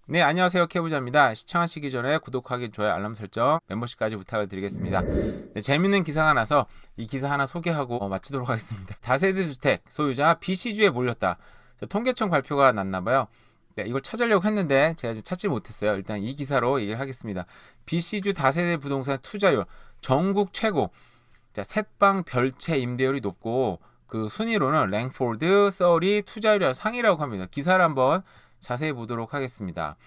네, 안녕하세요. 케부자입니다. 시청하시기 전에 구독하기, 좋아요, 알람 설정, 멤버십까지 부탁을 드리겠습니다. 네, 재밌는 기사가 나서 이 기사 하나 소개하고 마치도록 하겠습니다. 다세대 주택 소유자 BC주에 몰렸다. 통계청 발표가 났나봐요. 네, 이걸 찾으려고 했는데 제가 좀 찾지 못했어요. 일단 이 기사로 얘기를 하겠습니다. BC주 다세대 부동산 투자율 전국 최고. 자, 셋방 별채 임대율이 높고 그 순위로는 랭포드, 서리 투자율이 상위라고 합니다. 기사를 한번 자세히 보도록 하겠습니다.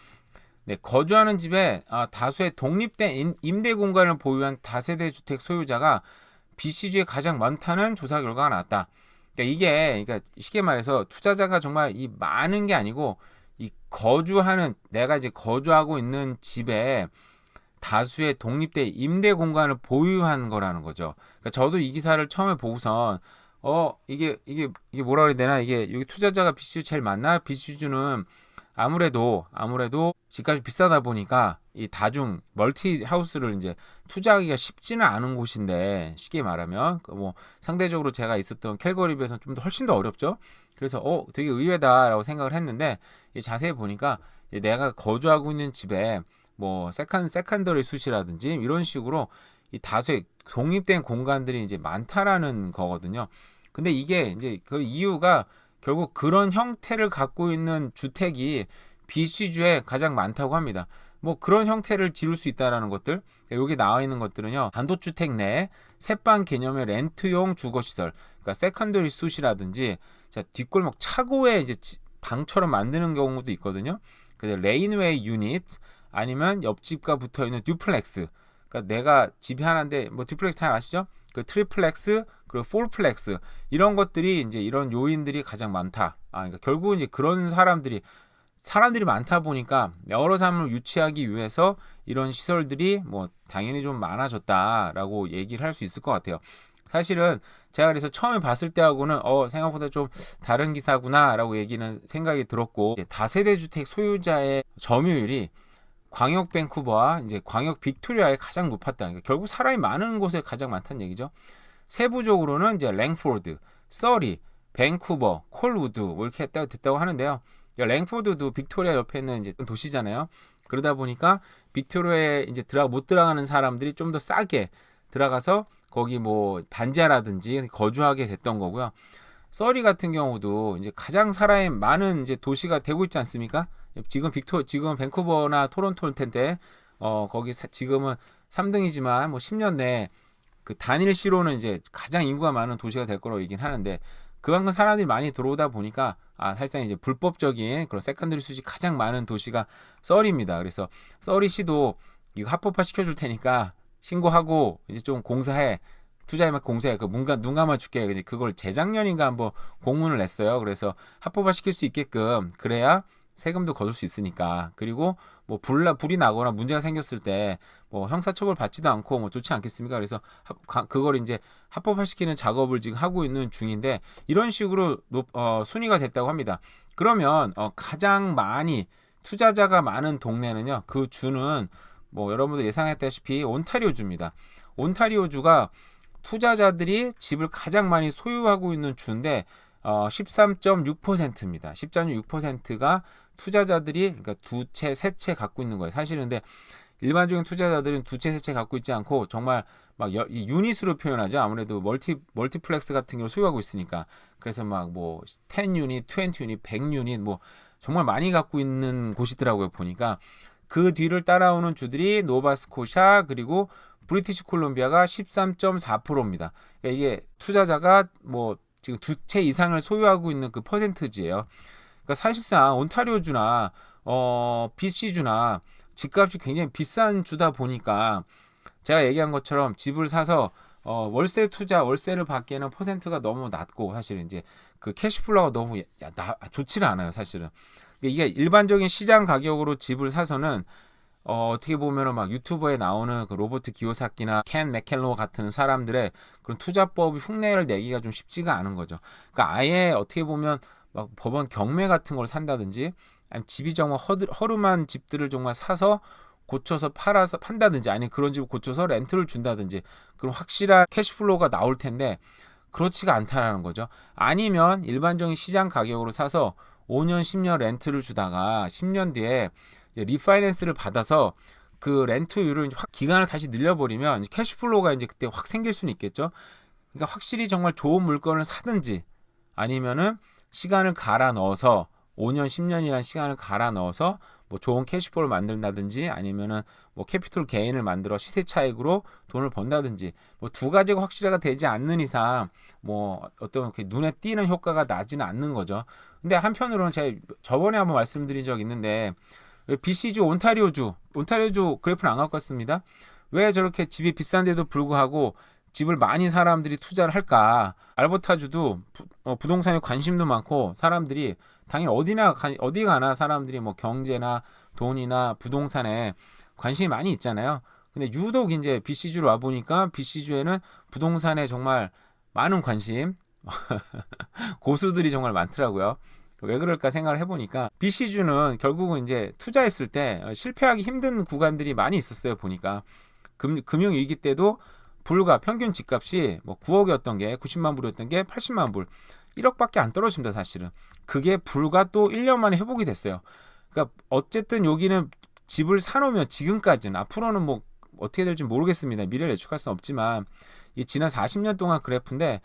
네, 거주하는 집에 다수의 독립된 임대 공간을 보유한 다세대 주택 소유자가 BC주에 가장 많다는 조사 결과가 나왔다. 그러니까 이게 그러니까 쉽게 말해서 투자자가 정말 이 많은 게 아니고 이 거주하는 내가 이제 거주하고 있는 집에 다수의 독립된 임대 공간을 보유한 거라는 거죠. 그러니까 저도 이 기사를 처음에 보고선 이게 뭐라 그래야 되나, 이게 여기 투자자가 BC주 제일 많나? BC주는 아무래도 집값이 비싸다 보니까 이 다중 멀티 하우스를 이제 투자하기가 쉽지는 않은 곳인데, 쉽게 말하면 뭐 상대적으로 제가 있었던 캘거리 비해서는 좀 더 훨씬 더 어렵죠. 그래서 되게 의외다라고 생각을 했는데, 자세히 보니까 내가 거주하고 있는 집에 뭐 세컨더리 숫이라든지 이런 식으로 이 다수의 독립된 공간들이 이제 많다라는 거거든요. 근데 이게 이제 그 이유가 결국 그런 형태를 갖고 있는 주택이 BC주에 가장 많다고 합니다. 뭐 그런 형태를 지을 수 있다라는 것들, 여기 나와 있는 것들은요, 단독주택 내 세방 개념의 렌트용 주거시설, 그러니까 세컨더리 숫이라든지, 자, 뒷골목 차고에 이제 방처럼 만드는 경우도 있거든요. 그래서 레인웨이 유닛, 아니면 옆집과 붙어 있는 듀플렉스. 그러니까 내가 집이 하나인데 뭐 듀플렉스 잘 아시죠? 그 트리플렉스 그리고 폴플렉스, 이런 것들이 이제 이런 요인들이 가장 많다. 그러니까 결국은 이제 그런 사람들이 많다 보니까 여러 사람을 유치하기 위해서 이런 시설들이 뭐 당연히 좀 많아졌다라고 얘기를 할 수 있을 것 같아요. 사실은 제가 그래서 처음에 봤을 때하고는 생각보다 좀 다른 기사구나라고 얘기는 생각이 들었고, 다세대 주택 소유자의 점유율이 광역 밴쿠버와 이제 광역 빅토리아에 가장 높았다. 그러니까 결국 사람이 많은 곳에 가장 많다는 얘기죠. 세부적으로는 이제 랭포드, 서리, 밴쿠버, 콜우드 뭐 이렇게 됐다고 하는데요. 그러니까 랭포드도 빅토리아 옆에 있는 이제 도시잖아요. 그러다 보니까 빅토리아에 이제 못 들어가는 사람들이 좀 더 싸게 들어가서 거기 뭐 반지하라든지 거주하게 됐던 거고요. 서리 같은 경우도 이제 가장 사람이 많은 이제 도시가 되고 있지 않습니까? 지금 밴쿠버나 토론토일 텐데, 거기 지금은 3등이지만 뭐 10년 내에 그 단일시로는 이제 가장 인구가 많은 도시가 될 거라고 얘기는 하는데, 그만큼 사람들이 많이 들어오다 보니까 사실상 이제 불법적인 그런 세컨드리 수지 가장 많은 도시가 서리입니다. 그래서 서리시도 이거 합법화 시켜줄 테니까 신고하고 이제 좀 공사해, 투자에만 공사해, 눈 감아 줄게. 이제 그걸 재작년인가 한번 공문을 냈어요. 그래서 합법화 시킬 수 있게끔, 그래야 세금도 거둘 수 있으니까. 그리고 뭐 불이 나거나 문제가 생겼을 때 뭐 형사처벌 받지도 않고 뭐 좋지 않겠습니까? 그래서 그걸 이제 합법화시키는 작업을 지금 하고 있는 중인데, 이런 식으로 순위가 됐다고 합니다. 그러면 가장 많이 투자자가 많은 동네는요, 그 주는 뭐 여러분도 예상했다시피 온타리오주입니다. 온타리오주가 투자자들이 집을 가장 많이 소유하고 있는 주인데 13.6%입니다. 13.6%가 투자자들이, 그러니까 두 채, 세 채 갖고 있는 거예요. 사실은. 근데 일반적인 투자자들은 두 채, 세 채 갖고 있지 않고 정말 막 유닛으로 표현하죠. 아무래도 멀티플렉스 같은 경우를 소유하고 있으니까. 그래서 막 뭐 10 유닛, 20 유닛, 100 유닛 뭐 정말 많이 갖고 있는 곳이더라고요. 보니까 그 뒤를 따라오는 주들이 노바스코샤 그리고 브리티시 콜롬비아가 13.4%입니다. 그러니까 이게 투자자가 뭐 지금 두 채 이상을 소유하고 있는 그 퍼센트지예요. 그러니까 사실상 온타리오주나 BC주나 집값이 굉장히 비싼 주다 보니까, 제가 얘기한 것처럼 집을 사서 월세를 받기에는 퍼센트가 너무 낮고, 사실은 이제 그 캐시플로우가 너무 좋지는 않아요, 사실은. 이게 일반적인 시장 가격으로 집을 사서는 어떻게 보면은 막 유튜버에 나오는 그 로버트 기요사키나 켄 맥켈로 같은 사람들의 그런 투자법 흉내를 내기가 좀 쉽지가 않은 거죠. 그러니까 아예 어떻게 보면 막 법원 경매 같은 걸 산다든지, 아니면 집이 정말 허름한 집들을 정말 사서 고쳐서 판다든지, 아니면 그런 집을 고쳐서 렌트를 준다든지, 그럼 확실한 캐시플로우가 나올 텐데 그렇지가 않다라는 거죠. 아니면 일반적인 시장 가격으로 사서 5년, 10년 렌트를 주다가 10년 뒤에 이제 리파이낸스를 받아서 그 렌트율을 이제 확 기간을 다시 늘려버리면 캐시플로우가 이제 그때 확 생길 수는 있겠죠. 그러니까 확실히 정말 좋은 물건을 사든지 아니면은 시간을 갈아 넣어서 5년, 10년이라는 시간을 갈아 넣어서 뭐 좋은 캐시플로우를 만든다든지 아니면은 뭐 캐피털 게인을 만들어 시세 차익으로 돈을 번다든지 뭐 두 가지가 확실하게 되지 않는 이상 뭐 어떤 눈에 띄는 효과가 나지는 않는 거죠. 근데 한편으로는 제가 저번에 한번 말씀드린 적 있는데 왜 BC주 온타리오주 그래프는 안 갖고 왔습니다. 왜 저렇게 집이 비싼데도 불구하고 집을 많이 사람들이 투자를 할까? 알버타주도 부동산에 관심도 많고 사람들이 당연히 어디 가나 사람들이 뭐 경제나 돈이나 부동산에 관심이 많이 있잖아요. 근데 유독 이제 BC주로 와 보니까 BC주에는 부동산에 정말 많은 관심 고수들이 정말 많더라고요. 왜 그럴까 생각을 해보니까 BC주는 결국은 이제 투자했을 때 실패하기 힘든 구간들이 많이 있었어요. 보니까 금융위기 때도 불과 평균 집값이 뭐 9억이었던 게 90만 불이었던 게 80만 불 1억밖에 안 떨어집니다. 사실은 그게 불과 또 1년 만에 회복이 됐어요. 그러니까 어쨌든 여기는 집을 사놓으면 지금까지는 앞으로는 뭐 어떻게 될지 모르겠습니다. 미래를 예측할 수는 없지만 이 지난 40년 동안 그래프인데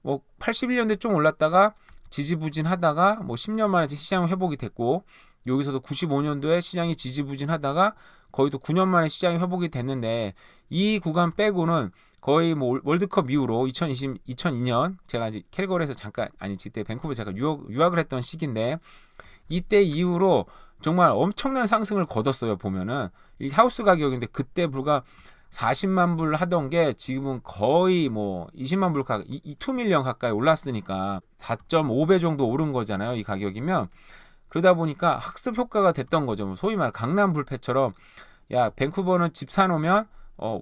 뭐 81년도에 좀 올랐다가 지지부진하다가 뭐 10년 만에 시장 회복이 됐고 여기서도 95년도에 시장이 지지부진하다가 거의 또 9년 만에 시장이 회복이 됐는데 이 구간 빼고는 거의 뭐 월드컵 이후로 2002년 제가 이제 캘거리에서 잠깐 그때 밴쿠버 제가 유학을 했던 시기인데 이때 이후로 정말 엄청난 상승을 거뒀어요. 보면은 이 하우스 가격인데 그때 불과 40만 불 하던 게 지금은 거의 뭐 20만 불 가까이 2밀리언 가까이 올랐으니까 4.5배 정도 오른 거잖아요. 이 가격이면 그러다 보니까 학습 효과가 됐던 거죠. 뭐 소위 말 강남 불패처럼 야 밴쿠버는 집 사놓으면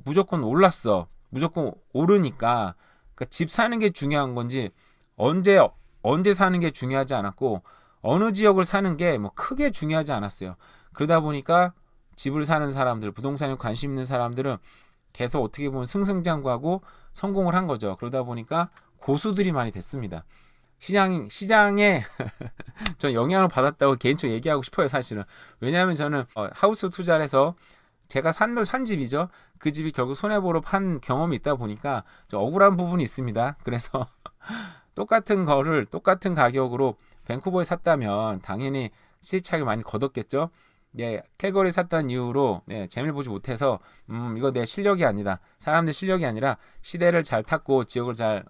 무조건 올랐어. 무조건 오르니까 그러니까 집 사는 게 중요한 건지 언제 사는 게 중요하지 않았고 어느 지역을 사는 게 뭐 크게 중요하지 않았어요. 그러다 보니까 집을 사는 사람들, 부동산에 관심 있는 사람들은 계속 어떻게 보면 승승장구하고 성공을 한 거죠. 그러다 보니까 고수들이 많이 됐습니다. 시장에 전 영향을 받았다고 개인적으로 얘기하고 싶어요. 사실은 왜냐하면 저는 하우스 투자를 해서 제가 산 집이죠. 그 집이 결국 손해보러 판 경험이 있다 보니까 좀 억울한 부분이 있습니다. 그래서 똑같은 거를 똑같은 가격으로 밴쿠버에 샀다면 당연히 시세 차익을 많이 거뒀겠죠. 예, 캘거리 샀다는 이유로 재미를 보지 못해서 이거 내 실력이 아니다. 사람들 실력이 아니라 시대를 잘 탔고 지역을 잘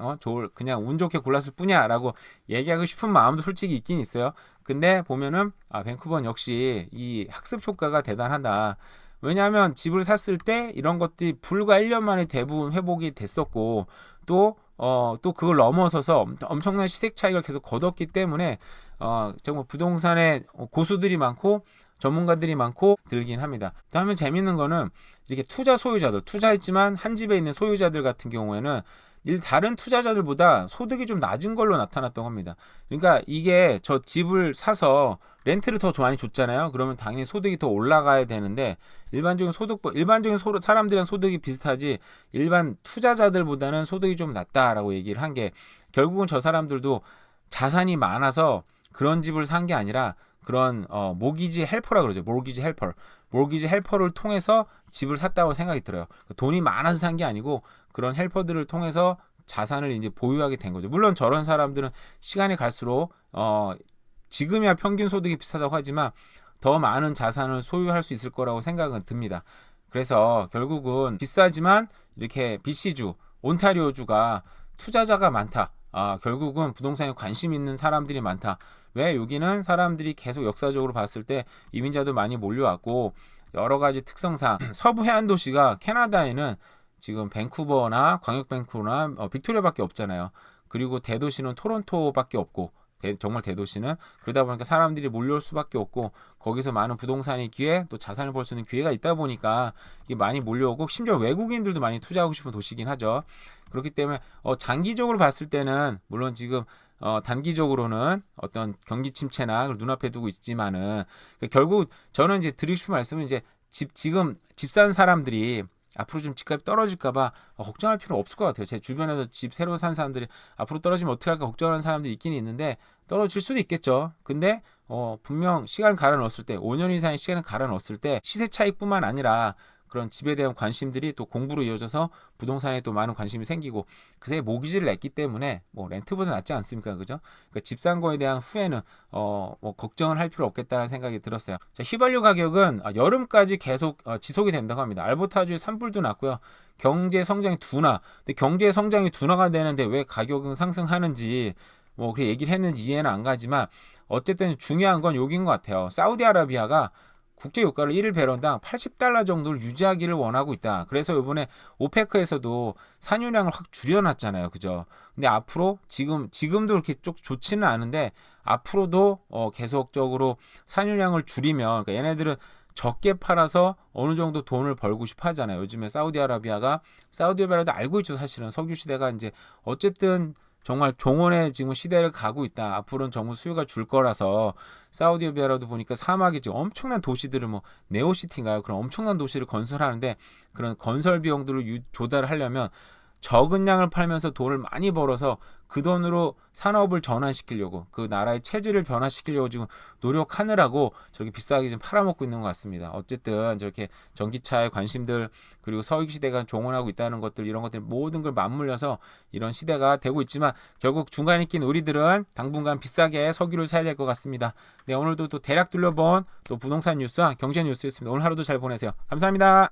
그냥 운 좋게 골랐을 뿐이야라고 얘기하고 싶은 마음도 솔직히 있긴 있어요. 근데 보면은 밴쿠버는 역시 이 학습 효과가 대단하다. 왜냐하면 집을 샀을 때 이런 것들이 불과 1년 만에 대부분 회복이 됐었고 또 그걸 넘어서서 엄청난 시세 차익을 계속 거뒀기 때문에 정말 부동산에 고수들이 많고 전문가들이 많고 들긴 합니다. 다음에 재밌는 거는 이렇게 투자했지만 한 집에 있는 소유자들 같은 경우에는 다른 투자자들보다 소득이 좀 낮은 걸로 나타났다고 합니다. 그러니까 이게 저 집을 사서 렌트를 더 많이 줬잖아요. 그러면 당연히 소득이 더 올라가야 되는데 일반적인 사람들이랑 소득이 비슷하지 일반 투자자들보다는 소득이 좀 낮다라고 얘기를 한 게 결국은 저 사람들도 자산이 많아서 그런 집을 산 게 아니라 그런 모기지 헬퍼라 그러죠. 모기지 헬퍼를 통해서 집을 샀다고 생각이 들어요. 돈이 많아서 산 게 아니고 그런 헬퍼들을 통해서 자산을 이제 보유하게 된 거죠. 물론 저런 사람들은 시간이 갈수록 지금이야 평균 소득이 비슷하다고 하지만 더 많은 자산을 소유할 수 있을 거라고 생각은 듭니다. 그래서 결국은 비싸지만 이렇게 BC주, 온타리오주가 투자자가 많다. 결국은 부동산에 관심 있는 사람들이 많다. 왜 여기는 사람들이 계속 역사적으로 봤을 때 이민자도 많이 몰려왔고 여러 가지 특성상 서부 해안 도시가 캐나다에는 지금 밴쿠버나 광역 밴쿠버나 빅토리아밖에 없잖아요. 그리고 대도시는 토론토밖에 없고 정말 대도시는 그러다 보니까 사람들이 몰려올 수밖에 없고 거기서 많은 부동산의 기회 또 자산을 벌 수 있는 기회가 있다 보니까 이게 많이 몰려오고 심지어 외국인들도 많이 투자하고 싶은 도시긴 하죠. 그렇기 때문에 장기적으로 봤을 때는 물론 지금 단기적으로는 어떤 경기 침체나 눈앞에 두고 있지만은 결국 저는 이제 드리고 싶은 말씀은 이제 지금 집 산 사람들이 앞으로 좀 집값이 떨어질까봐 걱정할 필요 없을 것 같아요. 제 주변에서 집 새로 산 사람들이 앞으로 떨어지면 어떻게 할까 걱정하는 사람들이 있긴 있는데 떨어질 수도 있겠죠. 근데 분명 시간을 갈아 넣었을 때 5년 이상의 시간을 갈아 넣었을 때 시세 차익뿐만 아니라 그런 집에 대한 관심들이 또 공부로 이어져서 부동산에 또 많은 관심이 생기고 그새 모기지를 냈기 때문에 뭐 렌트보다 낫지 않습니까, 그죠? 그러니까 집 산 거에 대한 후회는 뭐 걱정을 할 필요 없겠다는 생각이 들었어요. 자, 휘발유 가격은 여름까지 계속 지속이 된다고 합니다. 알보타주의 산불도 났고요. 경제 성장이 둔화. 근데 경제 성장이 둔화가 되는데 왜 가격은 상승하는지 뭐 그렇게 얘기를 했는지 이해는 안 가지만 어쨌든 중요한 건 여기인 것 같아요. 사우디아라비아가 국제 유가를 1일 배럴당 80달러 정도를 유지하기를 원하고 있다. 그래서 이번에 오페크에서도 산유량을 확 줄여놨잖아요. 그죠? 근데 앞으로 지금도 그렇게 쪽 좋지는 않은데 앞으로도 계속적으로 산유량을 줄이면 그러니까 얘네들은 적게 팔아서 어느 정도 돈을 벌고 싶어 하잖아요. 요즘에 사우디아라비아도 알고 있죠. 사실은 석유 시대가 이제 어쨌든 정말 종언의 지금 시대를 가고 있다. 앞으로는 정부 수요가 줄 거라서 사우디아라비아도 보니까 사막에 지금 엄청난 도시들을 뭐 네오시티인가요? 그런 엄청난 도시를 건설하는데 그런 건설 비용들을 조달하려면 적은 양을 팔면서 돈을 많이 벌어서 그 돈으로 산업을 전환시키려고 그 나라의 체질을 변화시키려고 지금 노력하느라고 저렇게 비싸게 좀 팔아먹고 있는 것 같습니다. 어쨌든 저렇게 전기차의 관심들 그리고 서익 시대가 종언하고 있다는 것들 이런 것들 모든 걸 맞물려서 이런 시대가 되고 있지만 결국 중간에 낀 우리들은 당분간 비싸게 석유를 사야 될 것 같습니다. 네, 오늘도 또 대략 둘러본 또 부동산 뉴스와 경제 뉴스였습니다. 오늘 하루도 잘 보내세요. 감사합니다.